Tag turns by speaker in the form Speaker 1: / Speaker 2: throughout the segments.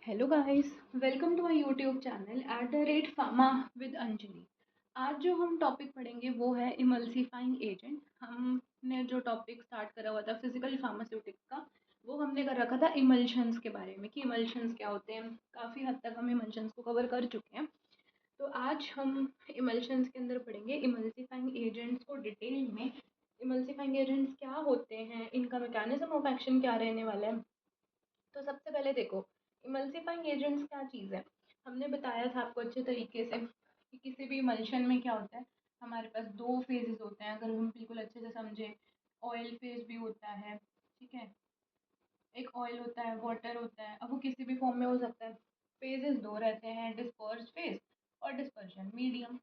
Speaker 1: Hello guys, welcome to my YouTube channel @pharma with Anjali. आज जो हम टॉपिक पढ़ेंगे वो है इमल्सिफाइंग एजेंट। हमने जो टॉपिक स्टार्ट करा हुआ था फिजिकल फार्मास्यूटिक्स का, वो हमने कर रखा था इमल्शंस के बारे में कि इमल्शंस क्या होते हैं। काफ़ी हद तक हम इमल्शंस को कवर कर चुके हैं। तो आज हम इमल्शंस के अंदर पढ़ेंगे इमल्सिफाइंग एजेंट्स को डिटेल में। इमल्सिफाइंग एजेंट्स क्या होते हैं, इनका मैकेनिज्म ऑफ एक्शन क्या रहने वाला है। तो सबसे पहले देखो, इमल्सिफाइंग एजेंट्स क्या चीज़ है। हमने बताया था आपको अच्छे तरीके से कि किसी भी इमल्शन में क्या होता है, हमारे पास दो फेजेस होते हैं। अगर हम बिल्कुल अच्छे से समझे, ऑयल फेज भी होता है, ठीक है, एक ऑयल होता है, वाटर होता है। अब वो किसी भी फॉर्म में हो सकता है। फेजेस दो रहते हैं, डिस्पर्स फेज और डिस्पर्शन मीडियम।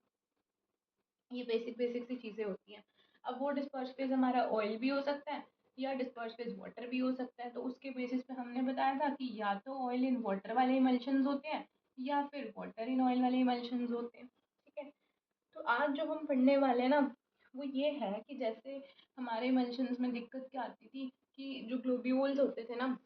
Speaker 1: ये बेसिक बेसिक सी चीज़ें होती हैं। अब वो डिस्पर्स फेज हमारा ऑयल भी हो सकता है या डिस्पर्स फेज वाटर भी हो सकता है। तो उसके बेसिस पे हमने बताया था कि या तो ऑयल इन वाटर वाले इमल्शंस होते हैं या फिर वाटर इन ऑयल वाले इमल्शंस होते हैं, ठीक है। तो आज जो हम पढ़ने वाले हैं ना, वो ये है कि जैसे हमारे इमल्शंस में दिक्कत क्या आती थी कि जो ग्लोब्यूल्स होते थे ना,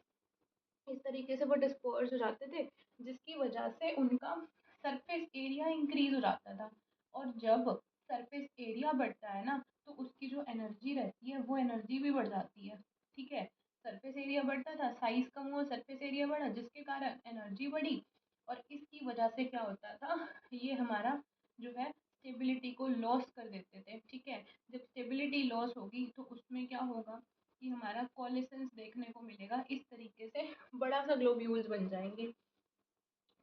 Speaker 1: इस तरीके से वो डिस्पर्स हो जाते थे, जिसकी वजह से उनका सरफेस एरिया इंक्रीज हो जाता था। और जब सरफेस एरिया बढ़ता है ना, तो उसकी जो एनर्जी रहती है वो एनर्जी भी बढ़ जाती है, ठीक है। सरफेस एरिया बढ़ता था, साइज कम हुआ, सरफेस एरिया बढ़ा, जिसके कारण एनर्जी बढ़ी। और इसकी वजह से क्या होता था, ये हमारा जो है स्टेबिलिटी को लॉस कर देते थे, ठीक है। जब स्टेबिलिटी लॉस होगी तो उसमें क्या होगा कि हमारा कोलेसेंस देखने को मिलेगा। इस तरीके से बड़ा सा ग्लोब्यूल्स बन जाएंगे,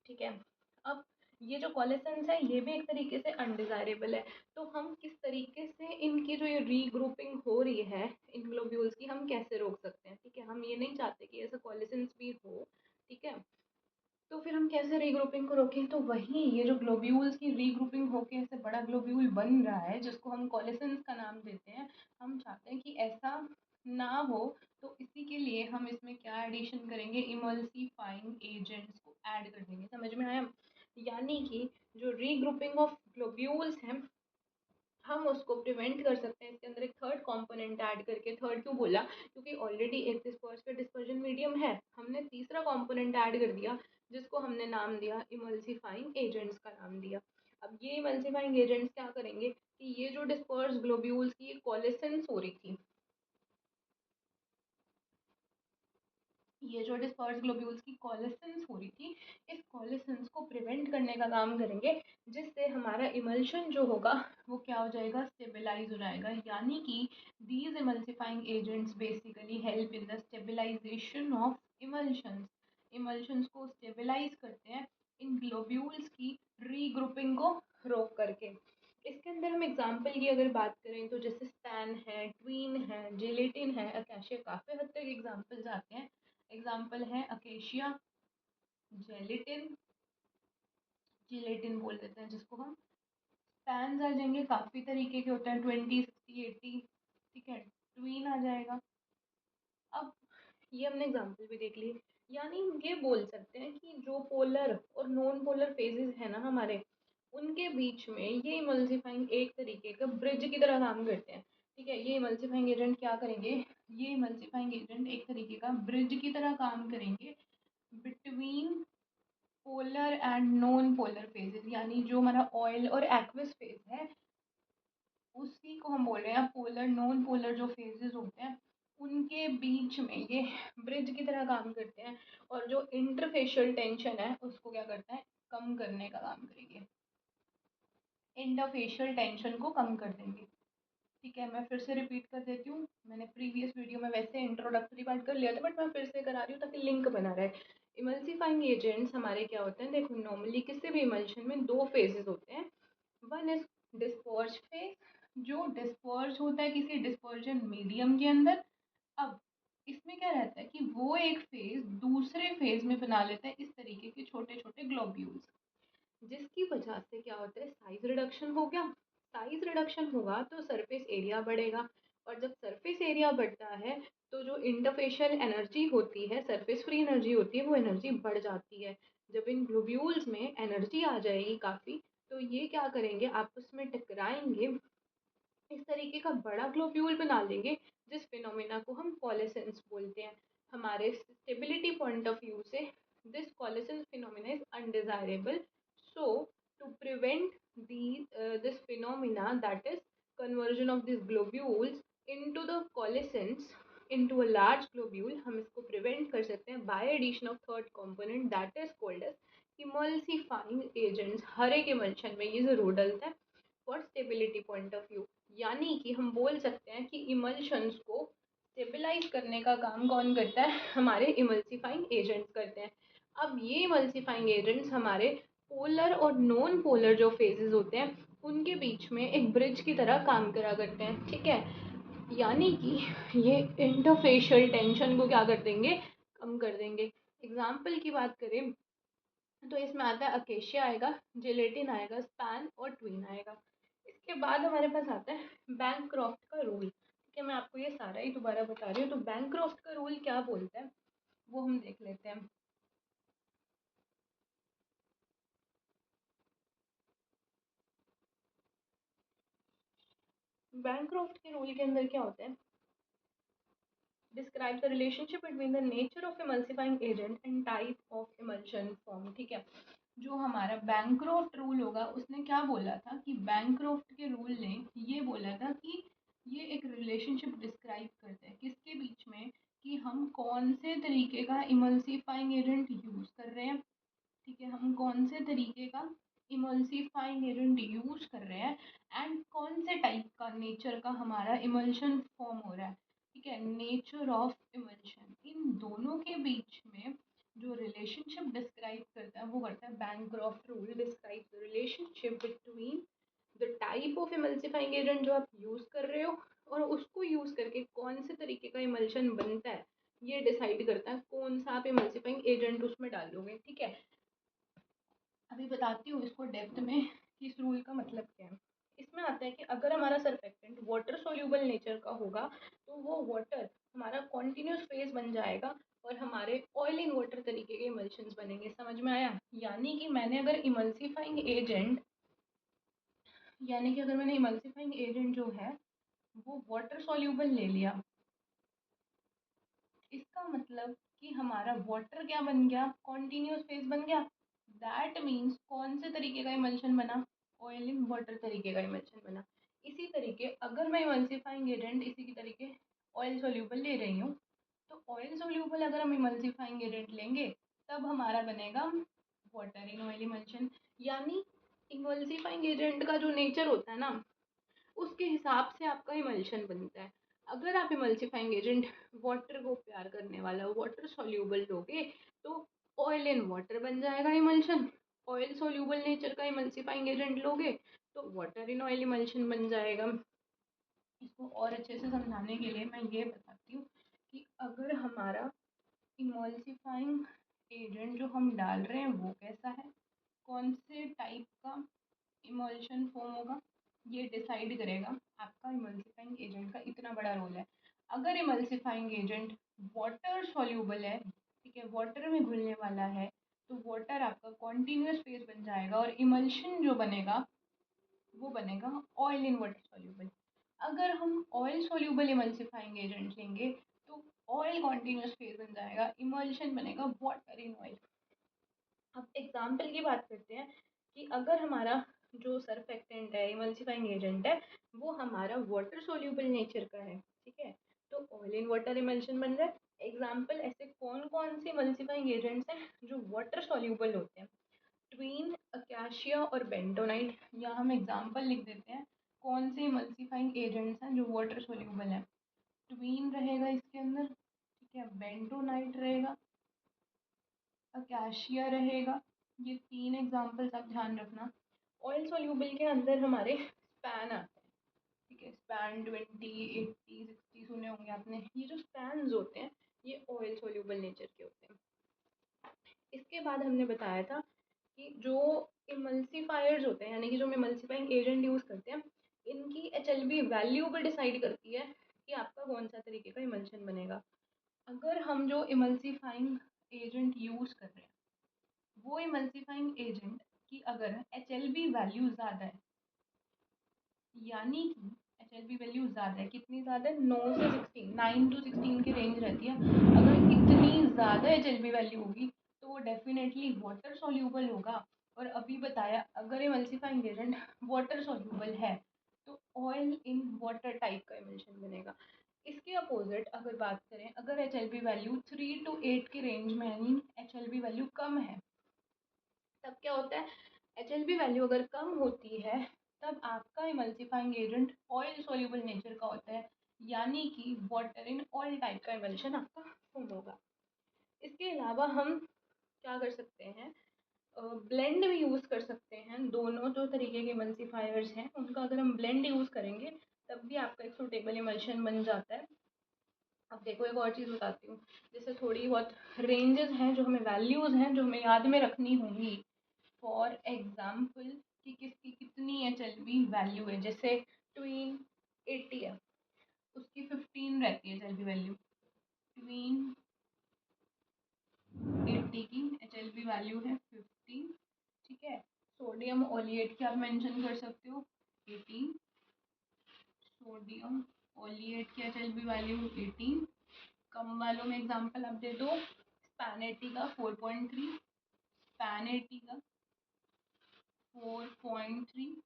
Speaker 1: ठीक है। अब ये जो कोलेसेंस है ये भी एक तरीके से अनडिजायरेबल है। तो हम किस तरीके से इनकी जो ये रीग्रुपिंग हो रही है इन ग्लोब्यूल्स की, हम कैसे रोक सकते हैं, ठीक है। हम ये नहीं चाहते कि ऐसा कोलेसेंस भी हो, ठीक है। तो फिर हम कैसे रीग्रुपिंग को रोकें, तो वही ये जो ग्लोब्यूल्स की रीग्रुपिंग होके ऐसे बड़ा ग्लोब्यूल बन रहा है जिसको हम कोलेसेंस का नाम देते हैं, हम चाहते हैं कि ऐसा ना हो। तो इसी के लिए हम इसमें क्या एडिशन करेंगे, इमल्सिफाइंग एजेंट्स को ऐड कर देंगे। समझ में आया। यानी कि जो रीग्रुपिंग ऑफ ग्लोब्यूल्स हैं, हम उसको प्रिवेंट कर सकते हैं इसके अंदर एक थर्ड कंपोनेंट ऐड करके। थर्ड क्यों बोला, क्योंकि ऑलरेडी एक डिस्पर्स का डिस्पर्जन मीडियम है, हमने तीसरा कंपोनेंट ऐड कर दिया जिसको हमने नाम दिया इमल्सिफाइंग एजेंट्स का नाम दिया। अब ये इमल्सिफाइंग एजेंट्स क्या करेंगे कि ये जो डिस्पर्स ग्लोब्यूल्स की कोलेसेंस हो रही थी, ये जो डिस्पर्स ग्लोब्यूल्स की कोलेसेंस हो रही थी, इस कोलेसेंस को प्रिवेंट करने का काम करेंगे, जिससे हमारा इमल्शन जो होगा वो क्या हो जाएगा, स्टेबलाइज हो जाएगा। यानी कि these emulsifying agents basically help in the stabilisation of emulsions. Emulsions को स्टेबलाइज करते हैं इन ग्लोब्यूल्स की रीग्रुपिंग को रोक करके। इसके अंदर हम एग्जाम्पल की अगर बात करें तो जैसे स्टैन है, ट्वीन है, जेलेटिन है, अकेशिया, काफ़ी हद तक एग्जाम्पल्स आते हैं। एग्जाम्पल है अकेशिया, जेलेटिन, जिलेटिन बोल देते हैं जिसको हम। स्पैन्स आ जाएंगे, काफ़ी तरीके के होते हैं, 20, 60, 80, ठीक है। ट्वीन आ जाएगा। अब ये हमने एग्जाम्पल भी देख लिए। यानी हम ये बोल सकते हैं कि जो पोलर और नॉन पोलर फेजेस है ना हमारे, उनके बीच में ये इमल्सिफाइंग एक तरीके का ब्रिज की तरह काम करते हैं, ठीक है। ये इमल्सिफाइंग एजेंट क्या करेंगे, ये इमल्सिफाइंग एजेंट एक तरीके का ब्रिज की तरह काम करेंगे between polar and non polar phases. यानी जो हमारा ऑयल और एक्वस फेज है, उसी को हम बोल रहे हैं पोलर नॉन पोलर जो फेजेस होते हैं, उनके बीच में ये ब्रिज की तरह काम करते हैं। और जो इंटरफेशियल टेंशन है उसको क्या करता है, कम करने का काम करेंगे। इंटरफेशियल टेंशन को कम कर देंगे, ठीक है। मैं फिर से रिपीट कर देती हूँ, मैंने प्रीवियस वीडियो में वैसे इंट्रोडक्टरी पार्ट कर लिया था, बट मैं फिर से करा रही हूँ ताकि लिंक बना रहे। इमल्सिफाइंग एजेंट्स हमारे क्या होते हैं, देखो नॉर्मली किसी भी इमल्शन में दो फेजेस होते हैं। वन इज डिस्पर्स फेज, जो डिस्पर्स होता है किसी डिस्पर्जन मीडियम के अंदर। अब इसमें क्या रहता है कि वो एक फेज दूसरे फेज में बना लेता है इस तरीके के छोटे छोटे ग्लोब्यूल्स, जिसकी वजह से क्या होता है, साइज रिडक्शन हो गया। साइज रिडक्शन होगा तो सरफेस एरिया बढ़ेगा, और जब सरफेस एरिया बढ़ता है तो जो इंटरफेशियल एनर्जी होती है, सरफेस फ्री एनर्जी होती है, वो एनर्जी बढ़ जाती है। जब इन ग्लोब्यूल्स में एनर्जी आ जाएगी काफ़ी, तो ये क्या करेंगे, आपस में टकराएंगे, इस तरीके का बड़ा ग्लोब्यूल बना लेंगे, जिस फिनोमिना को हम कोलेसेंस बोलते हैं। हमारे स्टेबिलिटी पॉइंट ऑफ व्यू से This coalescence phenomena is undesirable. So to prevent this phenomena, that is conversion of these globules into the coalescence into a large globule, हम इसको prevent कर सकते हैं by addition of third component that is called as emulsifying agents. हर एक emulsion में ये जरूर डलता है for stability point of view, यानी कि हम बोल सकते हैं कि इमल्शंस को स्टेबलाइज करने का काम कौन करता है, हमारे इमल्सिफाइंग एजेंट्स करते हैं। अब ये इमल्सिफाइंग एजेंट्स हमारे पोलर और नॉन पोलर जो फेजेस होते हैं उनके बीच में एक ब्रिज की तरह काम करा करते हैं, ठीक है। यानी कि ये इंटरफेशियल टेंशन को क्या कर देंगे, कम कर देंगे। एग्जाम्पल की बात करें तो इसमें आता है अकेशिया आएगा, जिलेटिन आएगा, स्पैन और ट्वीन आएगा। इसके बाद हमारे पास आता है बैंक्रॉफ्ट का रूल, ठीक है। मैं आपको ये सारा ही दोबारा बता रही हूँ। तो बैंक्रॉफ्ट का रूल क्या बोलता है वो हम देख लेते हैं। बैंक्रॉफ्ट के रूल के अंदर क्या होता है, describe the relationship between the nature of emulsifying agent and type of emulsion form, ठीक है। जो हमारा बैंक्रॉफ्ट रूल होगा उसने क्या बोला था कि बैंक्रॉफ्ट के रूल ने ये बोला था कि ये एक रिलेशनशिप डिस्क्राइब करता है किसके बीच में, कि हम कौन से तरीके का इमल्सिफाइंग एजेंट यूज कर रहे हैं, ठीक है। हम कौन से तरीके का इमल्सिफाइंग एजेंट यूज कर रहे हैं एंड कौन से टाइप का नेचर का हमारा इमल्शन फॉर्म हो रहा है, ठीक है। नेचर ऑफ इमल्शन, इन दोनों के बीच में जो रिलेशनशिप डिस्क्राइब करता है वो करता है Bancroft rule. Describe the relationship between the type of emulsifying agent जो आप यूज कर रहे हो और उसको यूज करके कौन से तरीके का इमल्शन बनता है, ये डिसाइड करता है कौन सा आप इमल्सिफाइंग एजेंट उसमें डालोगे, ठीक है। अभी बताती हूँ इसको डेप्थ में कि इस रूल का मतलब क्या है। इसमें आता है कि अगर हमारा सरफेक्टेंट वाटर सोल्यूबल नेचर का होगा तो वो वाटर हमारा कॉन्टिन्यूस फेज बन जाएगा और हमारे ऑयल इन वाटर तरीके के इमल्शंस बनेंगे। समझ में आया? यानी कि मैंने अगर इमल्सिफाइंग एजेंट यानी कि अगर मैंने इमल्सिफाइंग एजेंट जो है वो वाटर सोल्यूबल ले लिया, इसका मतलब कि हमारा वाटर क्या बन गया, कॉन्टिन्यूस फेज बन गया। दैट मीन्स कौन से तरीके का इमल्शन बना, ऑयल इन वाटर तरीके का इमल्शन बना। इसी तरीके अगर मैं इमल्सिफाइंग एजेंट इसी की तरीके ऑयल सोल्यूबल ले रही हूँ, तो ऑयल सोल्यूबल अगर हम इमल्सिफाइंग एजेंट लेंगे तब हमारा बनेगा वाटर इन ऑयल इमल्शन। यानी इमल्सिफाइंग एजेंट का जो नेचर होता है ना उसके हिसाब से आपका इमल्शन बनता है। अगर आप इमल्सिफाइंग एजेंट वाटर को प्यार करने वाला वाटर सोल्यूबल लोगे तो ऑयल इन वाटर बन जाएगा इमल्शन। ऑयल सोल्यूबल नेचर का इमल्सिफाइंग एजेंट लोगे तो वाटर इन ऑयल इमल्शन बन जाएगा। इसको और अच्छे से समझाने के लिए मैं ये बताती हूँ कि अगर हमारा इमल्सिफाइंग एजेंट जो हम डाल रहे हैं वो कैसा है, कौन से टाइप का इमल्शन फॉर्म होगा, ये डिसाइड करेगा आपका इमल्सिफाइंग एजेंट का। इतना बड़ा रोल है। अगर इमल्सिफाइंग एजेंट वाटर सॉल्यूबल है, ठीक है, वाटर में घुलने वाला है, तो वाटर आपका कॉन्टिन्यूस फेज बन जाएगा और इमल्शन जो बनेगा वो बनेगा ऑयल इन वाटर सॉल्यूबल। अगर हम ऑयल सॉल्यूबल इमल्सिफाइंग एजेंट लेंगे तो ऑयल कॉन्टिन्यूस फेज बन जाएगा, इमल्शन बनेगा वाटर इन ऑयल। अब एग्जाम्पल की बात करते हैं कि अगर हमारा जो सरफेक्टेंट है इमल्सिफाइंग एजेंट है वो हमारा वाटर सोल्यूबल नेचर का है, ठीक है, तो ऑयल इन वाटर इमल्शन बन रहा है। एग्जाम्पल ऐसे कौन कौन से इमल्सिफाइंग एजेंट्स हैं जो वाटर सोल्यूबल होते हैं, ट्वीन, अकाशिया और बेंटोनाइट। यहाँ हम एग्जाम्पल लिख देते हैं कौन से इमल्सिफाइंग एजेंट्स हैं जो वाटर सोल्यूबल हैं। ट्वीन रहेगा इसके अंदर, ठीक है, बेंटोनाइट रहेगा, अकाशिया रहेगा। ये तीन एग्जाम्पल्स आप ध्यान रखना। ऑयल सोल्यूबल के अंदर हमारे स्पैन आते हैं, ठीक है, स्पैन 20, 80, 60 सुने होंगे आपने। ये जो स्पैन्स होते हैं ये ऑयल सोल्यूबल नेचर के होते हैं। इसके बाद हमने बताया था कि जो इमल्सिफायर्स होते हैं यानी कि जो हम इमल्सिफाइंग एजेंट यूज़ करते हैं इनकी एचएलबी वैल्यू पर डिसाइड करती है कि आपका कौन सा तरीके का इमल्शन बनेगा। अगर हम जो इमल्सिफाइंग एजेंट यूज़ कर रहे हैं वो इमल्सिफाइंग एजेंट की अगर एचएलबी वैल्यू ज़्यादा है, यानी कि एचएलबी वैल्यू ज़्यादा है, कितनी ज़्यादा है, 9 से 16, 9 to 16 की रेंज रहती है। अगर इतनी ज़्यादा एचएलबी वैल्यू होगी तो वो डेफिनेटली वाटर सॉल्यूबल होगा। और अभी बताया अगर इमल्सिफाइंग एजेंट वाटर सॉल्यूबल है तो ऑयल इन वाटर टाइप का इमल्शन बनेगा। इसके अपोजिट अगर बात करें, अगर H L B value 3 to 8 के रेंज में यानी एच एल बी वैल्यू कम है, तब क्या होता है, एच एल बी वैल्यू अगर कम होती है तब आपका emulsifying agent oil soluble nature का होता है, यानी कि वाटर इन ऑयल टाइप का इमल्शन आपका फॉर्म होगा। इसके अलावा हम क्या कर सकते हैं, ब्लेंड भी यूज़ कर सकते हैं। दोनों जो तरीके के इमल्सिफायर्स हैं उनका अगर हम ब्लेंड यूज़ करेंगे तब भी आपका एक सूटेबल इमल्शन बन जाता है। अब देखो एक और चीज़ बताती हूँ, जैसे थोड़ी बहुत रेंजेस हैं जो हमें वैल्यूज़ हैं जो हमें याद में रखनी होंगी। फॉर एग्जाम्पल कि किसकी कितनी एच एल बी वैल्यू है, जैसे ट्वीन 80 है, उसकी 15 रहती है H L B value. Tween 80 की एच एल बी वैल्यू है 15, ठीक है। सोडियम ओलिएट की आप मेंशन कर सकते हो 18, सोडियम ओलिएट की एच एल बी वैल्यू 18। कम वालों में एग्जांपल आप दे दो, स्पैन 80 का 4.3, स्पैन 80 का 4.3,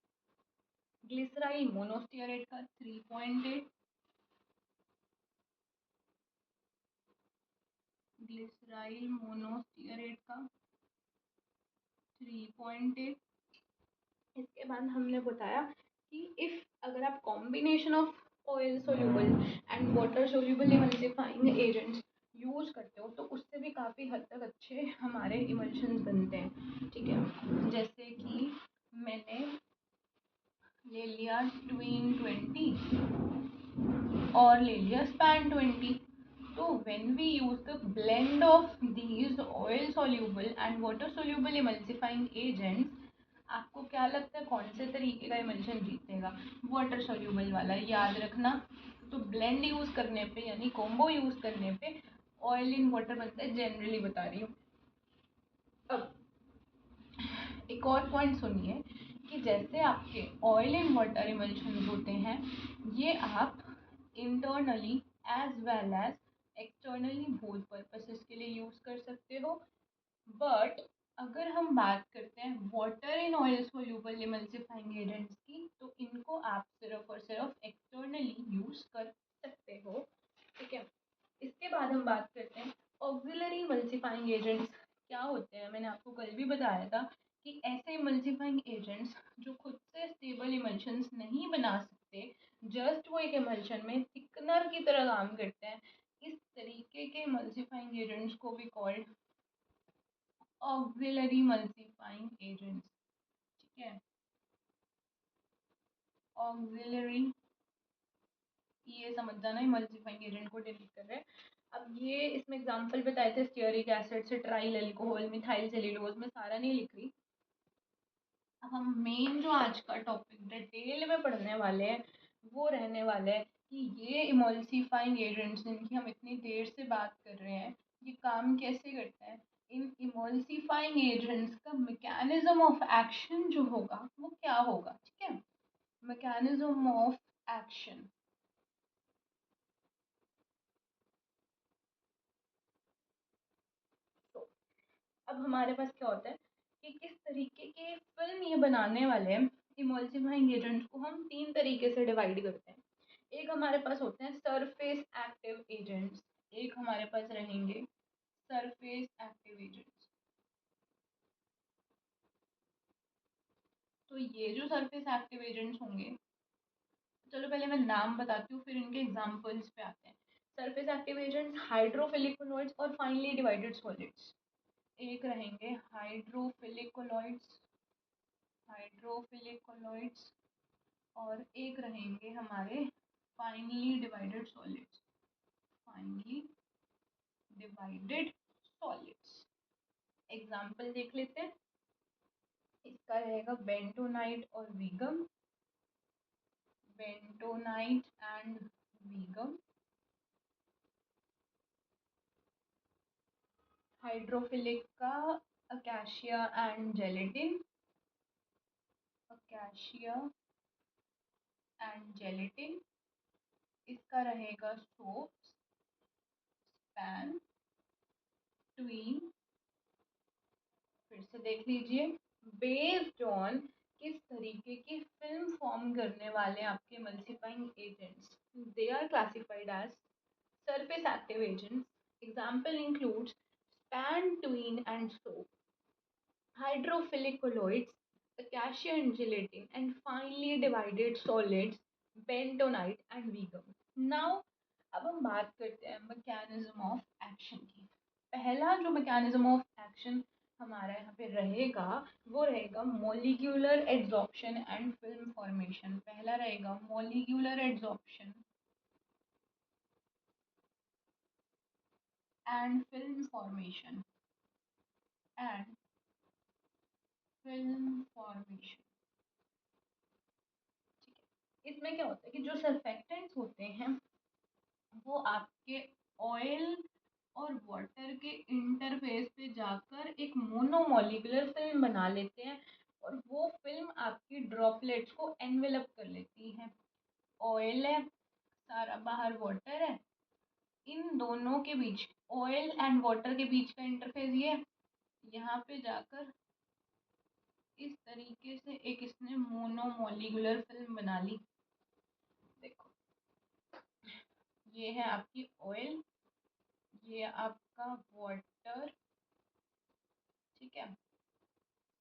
Speaker 1: ग्लिसराइल मोनोस्टियरेट का 3.8, ग्लिसराइल मोनोस्टियरेट का 3.8। इसके बाद हमने बताया कि इफ़ अगर आप combination of oil soluble and water soluble emulsifying agents use करते हो तो उससे भी काफ़ी हद तक अच्छे हमारे इमल्शंस बनते हैं, ठीक है। जैसे कि मैंने ले लिया ट्वीन 20 और ले लिया स्पैन 20। तो when we use the blend of these oil soluble and water soluble emulsifying agents, आपको क्या लगता है कौन से तरीके का इमल्शन जीतेगा? वाटर सोल्यूबल वाला, याद रखना। तो ब्लेंड यूज करने पे यानी कॉम्बो यूज करने पे ऑयल इन वाटर बनता है, जनरली बता रही हूँ। अब एक और पॉइंट सुनिए कि जैसे आपके ऑयल इन वाटर इमल्शन होते हैं, ये आप internally as well as externally both purposes के लिए यूज़ कर सकते हो। बट अगर हम बात करते हैं water in oil soluble emulsifying agents की, तो इनको आप सिर्फ और सिर्फ एक्सटर्नली यूज़ कर सकते हो, ठीक है। इसके बाद हम बात करते हैं ऑक्सिलरी इमल्सिफाइंग एजेंट्स क्या होते हैं। मैंने आपको कल भी बताया था कि ऐसे इमल्सिफाइंग एजेंट्स जो खुद से स्टेबल इमल्शंस नहीं बना सकते, जस्ट वो एक इमल्शन में थिकनर की तरह काम करते हैं, इस तरीके के इमल्सिफाइंग एजेंट्स को भी कॉल्ड ऑक्सिलरी इमल्सिफाइंग एजेंट्स, ठीक है। ऑक्सिलरी, ये समझ जाना इमल्सिफाइंग एजेंट को डिलीट कर रहे हैं। अब ये इसमें एग्जांपल बताए थे stearic acid, cetyl alcohol, methyl cellulose, में सारा नहीं लिख रही। अब हम मेन जो आज का टॉपिक डिटेल में पढ़ने वाले हैं वो रहने वाला है कि ये इमल्सिफाइंग एजेंट्स जिनकी हम इतनी देर से बात कर रहे हैं, ये काम कैसे करते हैं। इन इमल्सिफाइंग एजेंट्स का मैकेनिज्म ऑफ एक्शन जो होगा वो क्या होगा, ठीक है। Mechanism of action. तो अब हमारे पास क्या होता है कि किस तरीके के फिल्म ये बनाने वाले हैं, इमल्सिफाइंग एजेंट्स को हम 3 तरीके से डिवाइड करते हैं। एक हमारे पास होते हैं सरफेस एक्टिव एजेंट्स, एक हमारे पास रहेंगे सरफेस एक्टिव एजेंट्स। तो ये जो सरफेस एक्टिव एजेंट्स होंगे, चलो पहले मैं नाम बताती हूँ फिर इनके एग्जांपल्स पे आते हैं। Surface active agents hydrophilic colloids और फाइनली डिवाइडेड सॉलिड्स। एक रहेंगे हाइड्रोफिलिक कोलॉइड्स, हाइड्रोफिलिक कोलॉइड्स, और एक रहेंगे हमारे finely divided solids, finely divided solids. Example देख लेते हैं। इसका रहेगा बेंटोनाइट और Veegum, bentonite and Veegum. Hydrophilic का acacia and gelatin, acacia and gelatin. इसका रहेगा सोप्स, स्पैन, ट्वीन फिर से देख लीजिए। बेस्ड ऑन किस तरीके की फिल्म फॉर्म करने वाले आपके emulsifying agents, they are classified as surface active agents. Example includes spantoin and soap, hydrophilic colloids, acacia and gelatin, and finely divided solids, bentonite and vegan. Now, अब हम बात करते हैं मैकेनिज्म ऑफ एक्शन की। पहला जो मैकेनिज्म ऑफ एक्शन हमारा यहाँ पे रहेगा वो रहेगा molecular adsorption and film formation. पहला रहेगा molecular adsorption and film formation and film formation. ठीक है, इसमें क्या होता है कि जो सर्फेक्टेंट्स होते हैं वो आपके ऑयल और वाटर के इंटरफेस पे जाकर एक मोनोमोलिकुलर फिल्म बना लेते हैं और वो फिल्म आपकी ड्रॉपलेट्स को एनवेलप कर लेती है। ऑयल है, सारा बाहर वाटर है, इन दोनों के बीच, ऑयल एंड वाटर के बीच का इंटरफेस ये है, यहाँ पे जाकर इस तरीके से एक इसने मोनोमोलिकुलर फिल्म बना ली। देखो, ये है आपकी ऑयल, ये आपका वाटर, ठीक है।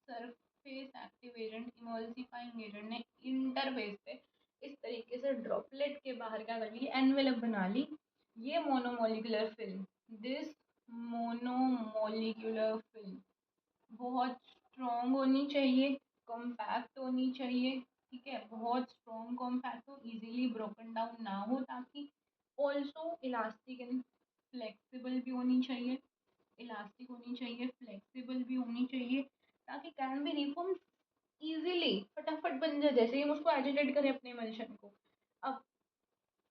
Speaker 1: Surface active agent emulsifying agent ने इंटरफेस पे इस तरीके से ड्रॉपलेट के बाहर क्या कर ली, एनवेलप बना ली। ये monomolecular film, this monomolecular film बहुत स्ट्रॉन्ग होनी चाहिए, कॉम्पैक्ट होनी चाहिए, ठीक है। बहुत स्ट्रॉन्ग कॉम्पैक्ट हो, इजीली ब्रोकन डाउन ना हो, ताकि ऑल्सो इलास्टिक एंड फ्लेक्सिबल भी होनी चाहिए, इलास्टिक होनी चाहिए, फ्लेक्सिबल भी होनी चाहिए, ताकि कैन बी रिफॉर्म इजीली, फटाफट बन जाए जैसे ही हम उसको एजिटेट करें अपने इमल्शन को। अब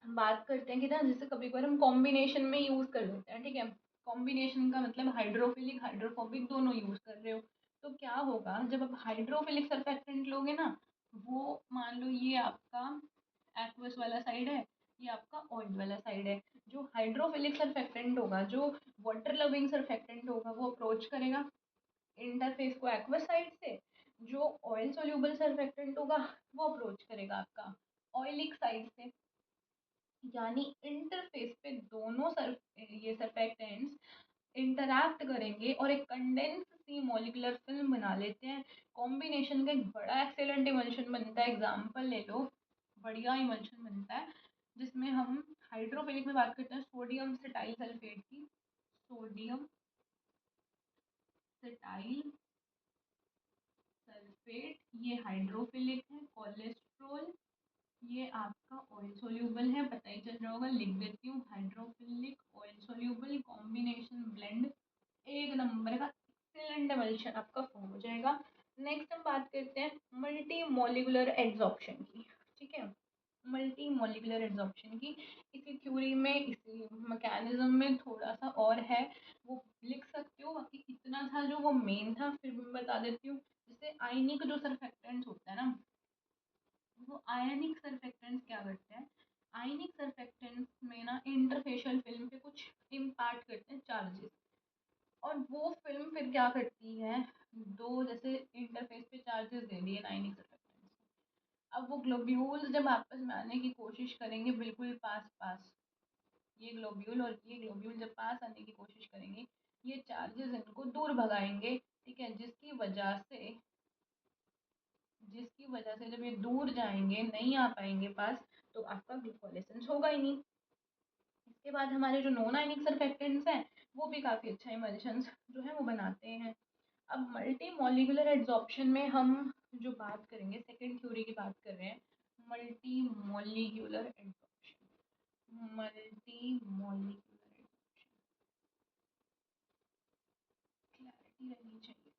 Speaker 1: हम बात करते हैं कि ना, जैसे कभी कभार हम कॉम्बिनेशन में यूज कर लेते हैं, ठीक है। कॉम्बिनेशन का मतलब हाइड्रोफिलिक हाइड्रोफोबिक दोनों यूज कर रहे हो, तो क्या होगा जब आप हाइड्रोफिलिक सरफेक्टेंट लोगे ना, वो मान लो ये आपका एक्वस वाला साइड है, ये आपका ऑयल वाला साइड है। जो हाइड्रोफिलिक सरफेक्टेंट होगा, जो वाटर लविंग सरफेक्टेंट होगा, वो अप्रोच करेगा इंटरफेस को एक्वस साइड से। जो ऑयल सोल्यूबल सरफेक्टेंट होगा वो अप्रोच करेगा आपका ऑयलिक साइड से। यानी इंटरफेस पे दोनों ये सरफेक्टेंट्स इंटरैक्ट करेंगे और एक कंडेंस सी मॉलिक्यूलर फिल्म बना लेते हैं। कॉम्बिनेशन का एक बड़ा एक्सेलेंट इमल्शन बनता है। एग्जांपल ले लो, बढ़िया इमल्शन बनता है जिसमें हम हाइड्रोफिलिक में बात करते हैं सोडियम सेटाइल सल्फेट की। सोडियम सेटाइल सल्फेट ये हाइड्रोफिलिक है। कोलेस्ट्रॉल ये आपका ऑयल सोल्यूबल है, पता ही चल रहा होगा, लिख देती हूँ, hydrophilic oil soluble combination blend, एक नंबर का एक्सीलेंट एमल्शन आपका फॉर्म हो जाएगा। नेक्स्ट हम बात करते हैं मल्टी मॉलिकुलर एड्सॉर्प्शन की, ठीक है। मल्टी मॉलिकुलर एड्सॉर्प्शन की इसी थ्योरी में, इसी मैकेनिज्म में थोड़ा सा और है, वो लिख सकते हो। बाकी इतना था जो वो मेन था, फिर मैं बता देती हूँ। जैसे आयनिक जो सरफेक्टेंट्स होता है ना, वो आयनिक सरफेक्टेंट्स क्या करते हैं, आयनिक सरफेक्टेंट्स में ना इंटरफेशियल फिल्म पे कुछ इम्पार्ट करते हैं चार्जेस, और वो फिल्म फिर क्या करती है, दो जैसे इंटरफेस पे चार्जेस दे दिए आयनिक सरफेक्टेंट्स, अब वो ग्लोब्यूल्स जब आपस में आने की कोशिश करेंगे बिल्कुल पास पास, ये ग्लोब्यूल और ये ग्लोब्यूल जब पास आने की कोशिश करेंगे, ये चार्जेस इनको दूर भगाएंगे, ठीक है। जिसकी वजह से जब ये दूर जाएंगे, नहीं आ पाएंगे पास, तो आपका ग्लूकोलिसेंस होगा ही नहीं। इसके बाद हमारे जो नॉन आयनिक सरफेक्टेंट्स हैं वो भी काफ़ी अच्छा इमल्शंस जो है वो बनाते हैं। अब मल्टी मॉलिकुलर एड्सॉर्प्शन में हम जो बात करेंगे, सेकेंड थ्योरी की बात कर रहे हैं, multi molecular adsorption. Multi molecular adsorption, clarity रहनी चाहिए।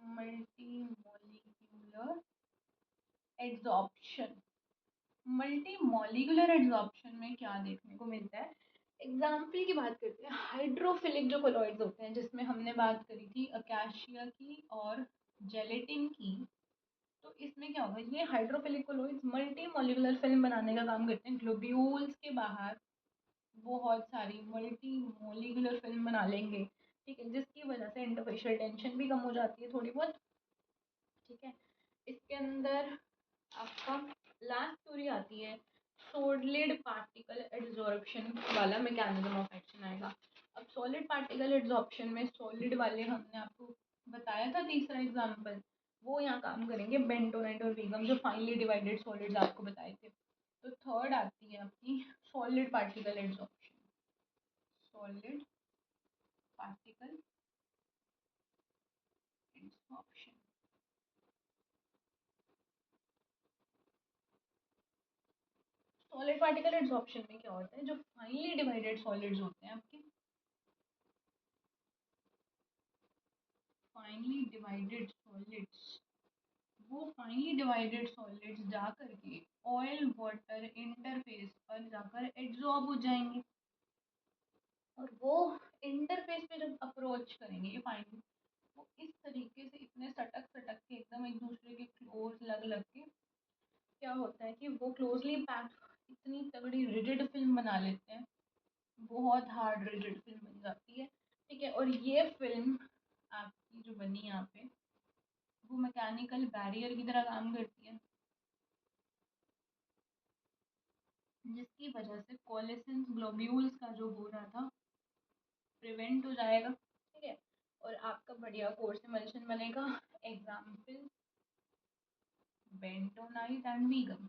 Speaker 1: Multi molecular adsorption, multi molecular adsorption में क्या देखने को मिलता है, एग्जाम्पल की बात करते हैं। हाइड्रोफिलिक जो कोलॉइड्स होते हैं, जिसमें हमने बात करी थी अकाशिया की और जेलेटिन की, तो इसमें क्या होगा, ये hydrophilic colloids multi molecular film बनाने का काम करते हैं। ग्लोब्यूल्स के बाहर बहुत सारी मल्टी मॉलिकुलर फिल्म बना लेंगे, ठीक है, जिसकी वजह से इंटरफेशियल टेंशन भी कम हो जाती है थोड़ी बहुत। ठीक है, इसके अंदर आपका लास्ट थ्योरी आती है सॉलिड पार्टिकल एडजॉर्प्शन वाला मैकेनिज्म ऑफ एक्शन आएगा। अब सॉलिड पार्टिकल एडजॉर्प्शन में सॉलिड वाले हमने आपको बताया था तीसरा एग्जांपल, वो यहाँ काम करेंगे बेंटोनाइट और वीगम, जो फाइनली डिवाइडेड सॉलिड्स आपको बताए थे। तो थर्ड आती है आपकी solid particle adsorption. Solid particle adsorption. Solid particle adsorption में क्या होता है, जो फाइनली डिवाइडेड सॉलिड्स होते हैं आपके, फाइनली डिवाइडेड सॉलिड्स, वो फाइनली डिवाइडेड सॉलिड्स जा करके ऑयल वाटर इंटरफेस पर जाकर एड्सॉर्ब हो जाएंगे। और वो इंटरफेस पे जब अप्रोच करेंगे ये फाइनली, वो इस तरीके से इतने सटक सटक के एकदम एक दूसरे के क्लोज लग लग के क्या होता है कि वो क्लोजली पैक्ड इतनी तगड़ी रिजिड फिल्म बना लेते हैं, बहुत हार्ड रिजिड फिल्म बन जाती है। ठीक है, और ये फिल्म आपकी जो बनी यहाँ पे, वो मैकेनिकल बैरियर की तरह काम करती है, जिसकी वजह से कोलेसेंस ग्लोब्यूल्स का जो हो रहा था प्रिवेंट हो जाएगा। ठीक है, और आपका बढ़िया कोर्स इमल्शन बनेगा। Example bentonite and Veegum.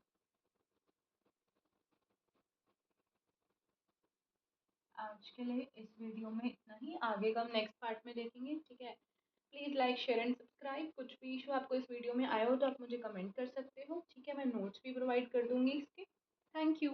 Speaker 1: आज के लिए इस वीडियो में इतना ही, आगे का हम नेक्स्ट पार्ट में देखेंगे। ठीक है, please like share and subscribe. कुछ भी इशू आपको इस वीडियो में आया हो तो आप मुझे कमेंट कर सकते हो। ठीक है, मैं नोट्स भी प्रोवाइड कर दूंगी इसके। Thank you.